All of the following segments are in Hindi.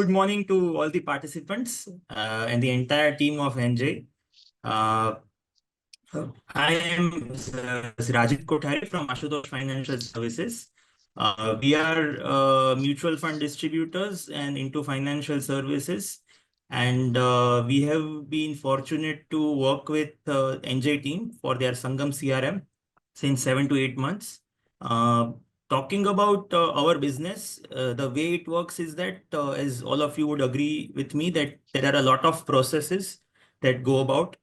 Good morning to all the participants and the entire team of NJ. Uh, I am Rajit Kothari from Ashutosh Financial Services. We are mutual fund distributors and into financial services. And we have been fortunate to work with NJ team for their Sangam CRM since 7 to 8 months. Uh, Talking about our business, the way it works is that, as all of you would agree with me, that there are a lot of processes that go about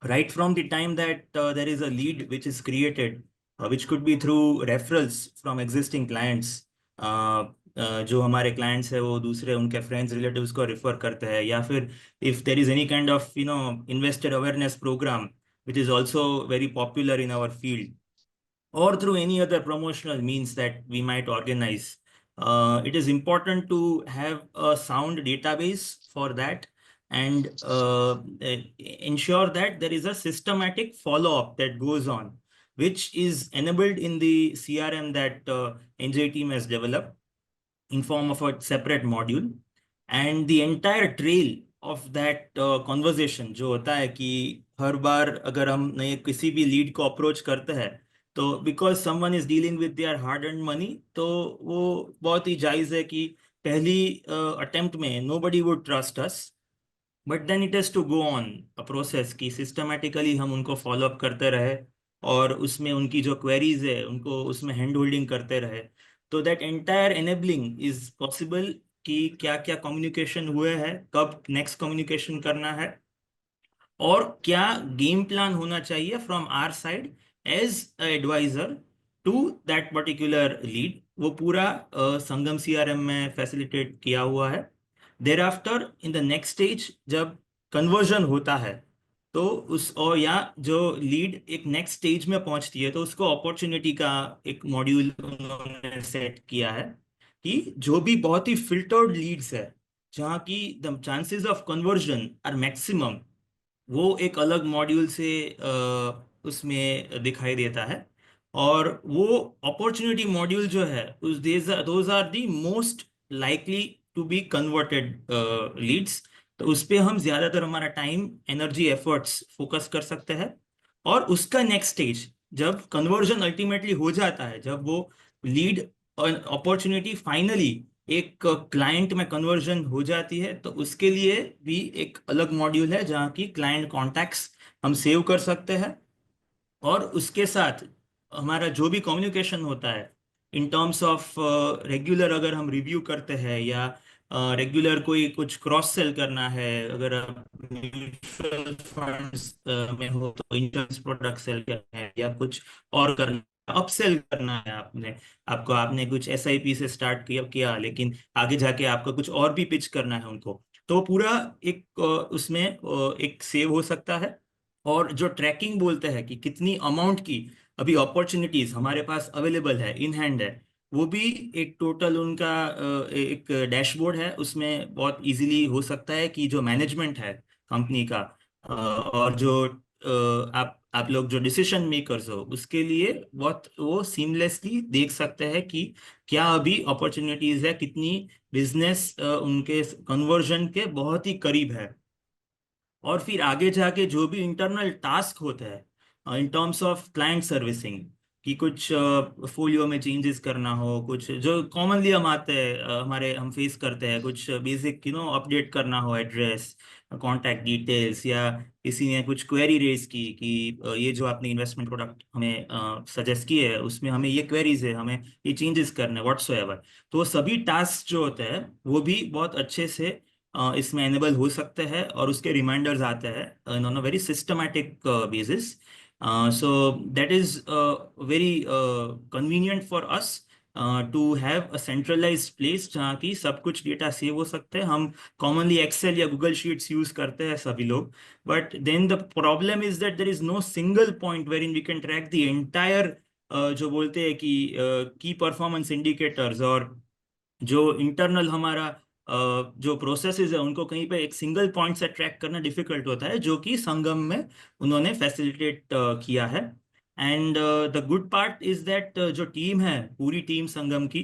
right from the time that there is a lead which is created, which could be through referrals from existing clients. जो हमारे clients है वो दूसरे उनके friends relatives को refer करते हैं, या फिर if there is any kind of investor awareness program which is also very popular in our field, or through any other promotional means that we might organize. It is important to have a sound database for that, and ensure that there is a systematic follow-up that goes on, which is enabled in the CRM that NJ team has developed in form of a separate module. And the entire trail of that conversation जो होता है कि हर बार अगर हम नए किसी भी लीड को अप्रोच करते हैं, तो because someone is dealing with their hard earned money, तो वो बहुत ही जायज़ है कि पहली अटेम्प्ट में nobody would trust us, but then it has to go on a process कि सिस्टमेटिकली हम उनको फॉलो अप करते रहे, और उसमें उनकी जो क्वेरीज है उनको उसमें हैंड होल्डिंग करते रहे, तो that entire enabling is possible कि क्या क्या कम्युनिकेशन हुए हैं, कब नेक्स्ट कम्युनिकेशन करना है, और क्या गेम प्लान होना चाहिए from our side as advisor to that particular lead. वो पूरा संगम सीआरएम में फैसिलिटेट किया हुआ है। There after in the next stage जब कन्वर्जन होता है, तो उस और या जो लीड एक नेक्स्ट स्टेज में पहुंचती है, तो उसको अपॉर्चुनिटी का एक मॉड्यूल उन्होंने सेट किया है कि जो भी बहुत ही फिल्टर्ड लीड्स है, जहाँ की the chances of conversion are maximum, वो एक अलग मॉड्यूल से उसमें दिखाई देता है। और वो अपॉर्चुनिटी मॉड्यूल जो है उस those are the most likely to be converted leads. तो उस पे हम ज्यादातर हमारा टाइम एनर्जी एफर्ट्स फोकस कर सकते हैं। और उसका नेक्स्ट स्टेज जब कन्वर्जन अल्टीमेटली हो जाता है, जब वो लीड अपॉर्चुनिटी फाइनली एक क्लाइंट में कन्वर्जन हो जाती है, तो उसके लिए भी एक अलग मॉड्यूल है जहाँ की क्लाइंट कॉन्टैक्ट्स हम सेव कर सकते हैं। और उसके साथ हमारा जो भी कम्युनिकेशन होता है इन टर्म्स ऑफ रेगुलर, अगर हम रिव्यू करते हैं या रेगुलर कोई कुछ क्रॉस सेल करना है, अगर म्यूचुअल फंड्स में हो तो इंश्योरेंस प्रोडक्ट सेल करना है या कुछ और करना, अपसेल करना है, आपने कुछ एसआईपी से स्टार्ट किया किया लेकिन आगे जाके आपको कुछ और भी पिच करना है उनको, तो पूरा एक उसमें एक सेव हो सकता है। और जो ट्रैकिंग बोलते हैं कि कितनी अमाउंट की अभी अपॉर्चुनिटीज हमारे पास अवेलेबल है, इन हैंड है, वो भी एक टोटल उनका एक डैशबोर्ड है। उसमें बहुत इजीली हो सकता है कि जो मैनेजमेंट है कंपनी का, और जो आप लोग जो डिसीजन मेकर्स हो, उसके लिए बहुत वो सीमलेसली देख सकते हैं कि क्या अभी अपॉर्चुनिटीज है, कितनी बिजनेस उनके कन्वर्जन के बहुत ही करीब है। और फिर आगे जाके जो भी इंटरनल टास्क होता है in terms of client servicing, कि कुछ फोलियो में चेंजेस करना हो, कुछ जो कॉमनली हम आते हैं हमारे हम फेस करते हैं, कुछ बेसिक अपडेट करना हो, एड्रेस, कॉन्टैक्ट डिटेल्स, या किसी ने कुछ क्वेरी रेज की कि ये जो आपने इन्वेस्टमेंट प्रोडक्ट हमें सजेस्ट किए है उसमें हमें ये क्वेरीज है, हमें ये चेंजेस करने व्हाट्सोएवर, तो वो सभी टास्क जो होते हैं वो भी बहुत अच्छे से इसमें एनेबल हो सकते हैं, और उसके रिमाइंडर्स आते हैं on a very systematic basis. So that is very convenient for us to have a centralised place जहाँ की सब कुछ डेटा सेव हो सकते हैं। हम कॉमनली एक्सेल या गूगल शीट्स यूज करते हैं सभी लोग, but then the problem is that there is no single point where in we can track the entire, जो बोलते हैं कि की परफॉर्मेंस इंडिकेटर्स, और जो इंटरनल हमारा जो प्रोसेसेस है उनको कहीं पे एक सिंगल पॉइंट से ट्रैक करना डिफिकल्ट होता है, जो कि संगम में उन्होंने फैसिलिटेट किया है। And the good part is that जो टीम है, पूरी टीम संगम की,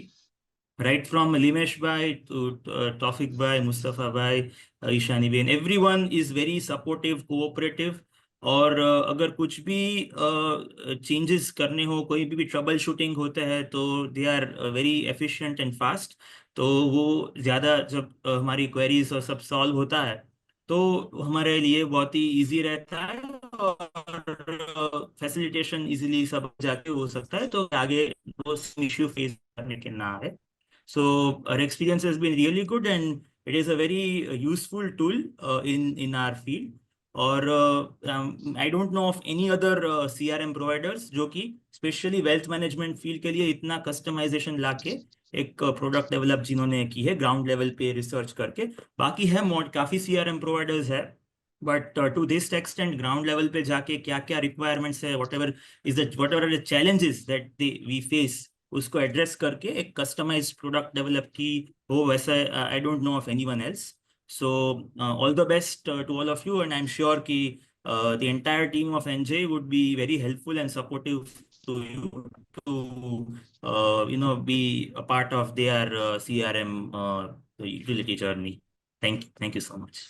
right from Limesh Bhai to Tawfiq Bhai, Mustafa Bhai, Ishani Bain, everyone is very supportive, cooperative. और अगर कुछ भी चेंजेस करने हो, कोई भी ट्रबल शूटिंग होता है, तो they are very efficient and fast. तो वो ज़्यादा जब हमारी क्वेरीज और सब सॉल्व होता है, तो हमारे लिए बहुत ही इजी रहता है, और फैसिलिटेशन इजीली सब जाके हो सकता है, तो आगे वो इश्यू फेस करने के ना है. So our experience has been really good, and it is a very useful tool in our field. और I don't know of any other CRM providers जो कि स्पेशली वेल्थ मैनेजमेंट फील्ड के लिए इतना कस्टमाइजेशन लाके एक प्रोडक्ट डेवलप जिन्होंने की है ग्राउंड लेवल पे रिसर्च करके. बाकी है मोड काफी CRM प्रोवाइडर्स है, but to this extent ground level पे जाके क्या क्या रिक्वायरमेंट्स है, what ever the challenges that we face, उसको एड्रेस करके एक कस्टमाइज्ड प्रोडक्ट डेवलप की हो, वैसा I don't know of anyone else. So all the best to all of you, and I'm sure ki the entire team of NJ would be very helpful and supportive to you to be a part of their CRM utility journey. Thank you so much.